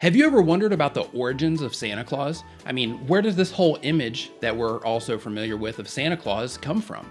Have you ever wondered about the origins of Santa Claus? I mean, where does this whole image that we're all so familiar with of Santa Claus come from?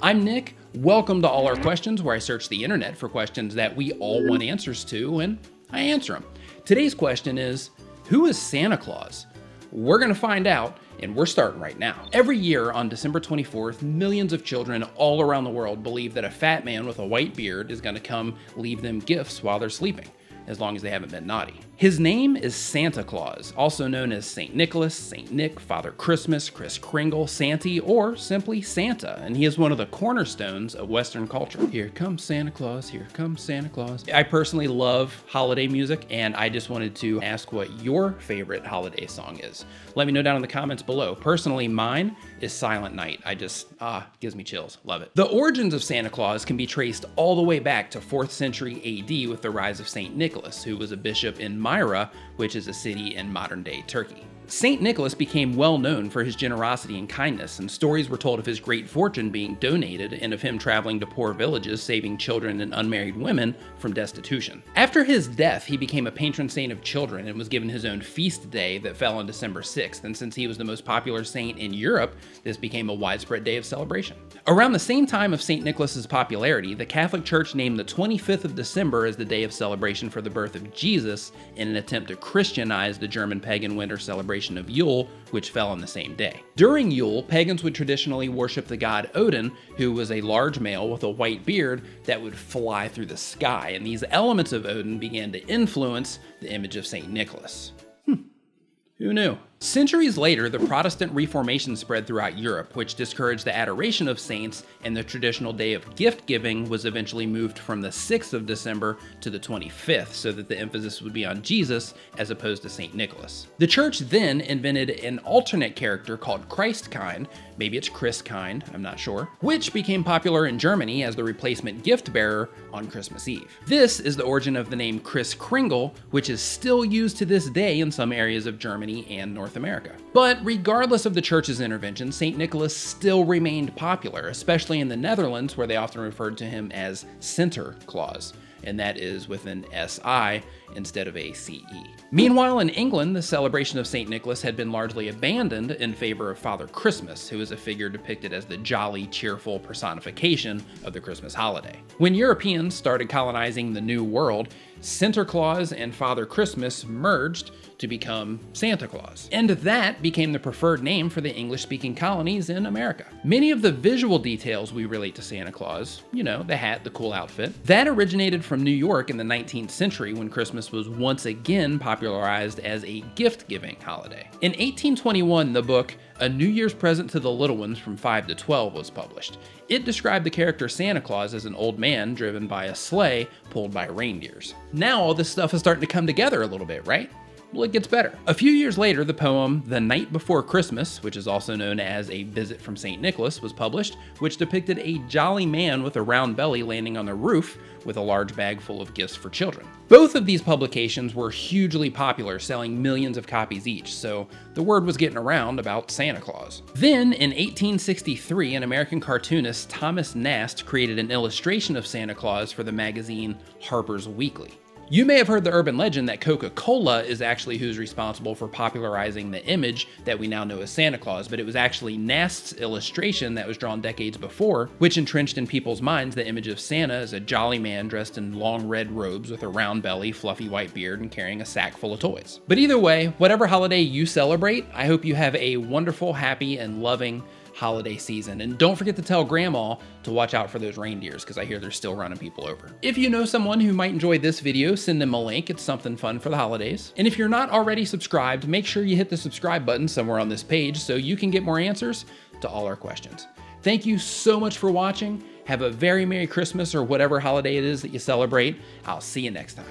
I'm Nick. Welcome to All Our Questions, where I search the internet for questions that we all want answers to, and I answer them. Today's question is, who is Santa Claus? We're going to find out, and we're starting right now. Every year on December 24th, millions of children all around the world believe that a fat man with a white beard is going to come leave them gifts while they're sleeping, as long as they haven't been naughty. His name is Santa Claus, also known as St. Nicholas, St. Nick, Father Christmas, Kris Kringle, Santy, or simply Santa, and he is one of the cornerstones of Western culture. Here comes Santa Claus, here comes Santa Claus. I personally love holiday music, and I just wanted to ask what your favorite holiday song is. Let me know down in the comments below. Personally, mine is Silent Night. Gives me chills. Love it. The origins of Santa Claus can be traced all the way back to 4th century AD with the rise of St. Nicholas, who was a bishop in Myra, which is a city in modern-day Turkey. St. Nicholas became well known for his generosity and kindness, and stories were told of his great fortune being donated and of him traveling to poor villages, saving children and unmarried women from destitution. After his death, he became a patron saint of children and was given his own feast day that fell on December 6th, and since he was the most popular saint in Europe, this became a widespread day of celebration. Around the same time of St. Nicholas's popularity, the Catholic Church named the 25th of December as the day of celebration for the birth of Jesus in an attempt to Christianize the German pagan winter celebration of Yule, which fell on the same day. During Yule, pagans would traditionally worship the god Odin, who was a large male with a white beard that would fly through the sky, and these elements of Odin began to influence the image of St. Nicholas. Who knew? Centuries later, the Protestant Reformation spread throughout Europe, which discouraged the adoration of saints, and the traditional day of gift giving was eventually moved from the 6th of December to the 25th, so that the emphasis would be on Jesus as opposed to St. Nicholas. The church then invented an alternate character called Christkind, maybe it's Christkind, I'm not sure, which became popular in Germany as the replacement gift bearer on Christmas Eve. This is the origin of the name Kris Kringle, which is still used to this day in some areas of Germany and North America. But regardless of the church's intervention, St. Nicholas still remained popular, especially in the Netherlands, where they often referred to him as Sinter Klaas, and that is with an S-I instead of a C-E. Meanwhile, in England, the celebration of St. Nicholas had been largely abandoned in favor of Father Christmas, who is a figure depicted as the jolly, cheerful personification of the Christmas holiday. When Europeans started colonizing the New World, Sinter Klaas and Father Christmas merged to become Santa Claus, and that became the preferred name for the English-speaking colonies in America. Many of the visual details we relate to Santa Claus, you know, the hat, the cool outfit, that originated from New York in the 19th century when Christmas was once again popularized as a gift-giving holiday. In 1821, the book A New Year's Present to the Little Ones from 5 to 12 was published. It described the character Santa Claus as an old man driven by a sleigh pulled by reindeers. Now all this stuff is starting to come together a little bit, right? Well, it gets better. A few years later, the poem The Night Before Christmas, which is also known as A Visit from St. Nicholas, was published, which depicted a jolly man with a round belly landing on the roof with a large bag full of gifts for children. Both of these publications were hugely popular, selling millions of copies each, so the word was getting around about Santa Claus. Then, in 1863, an American cartoonist, Thomas Nast, created an illustration of Santa Claus for the magazine Harper's Weekly. You may have heard the urban legend that Coca-Cola is actually who's responsible for popularizing the image that we now know as Santa Claus, but it was actually Nast's illustration that was drawn decades before, which entrenched in people's minds the image of Santa as a jolly man dressed in long red robes with a round belly, fluffy white beard, and carrying a sack full of toys. But either way, whatever holiday you celebrate, I hope you have a wonderful, happy, and loving holiday season. And don't forget to tell Grandma to watch out for those reindeers, because I hear they're still running people over. If you know someone who might enjoy this video, send them a link. It's something fun for the holidays. And if you're not already subscribed, make sure you hit the subscribe button somewhere on this page so you can get more answers to all our questions. Thank you so much for watching. Have a very Merry Christmas or whatever holiday it is that you celebrate. I'll see you next time.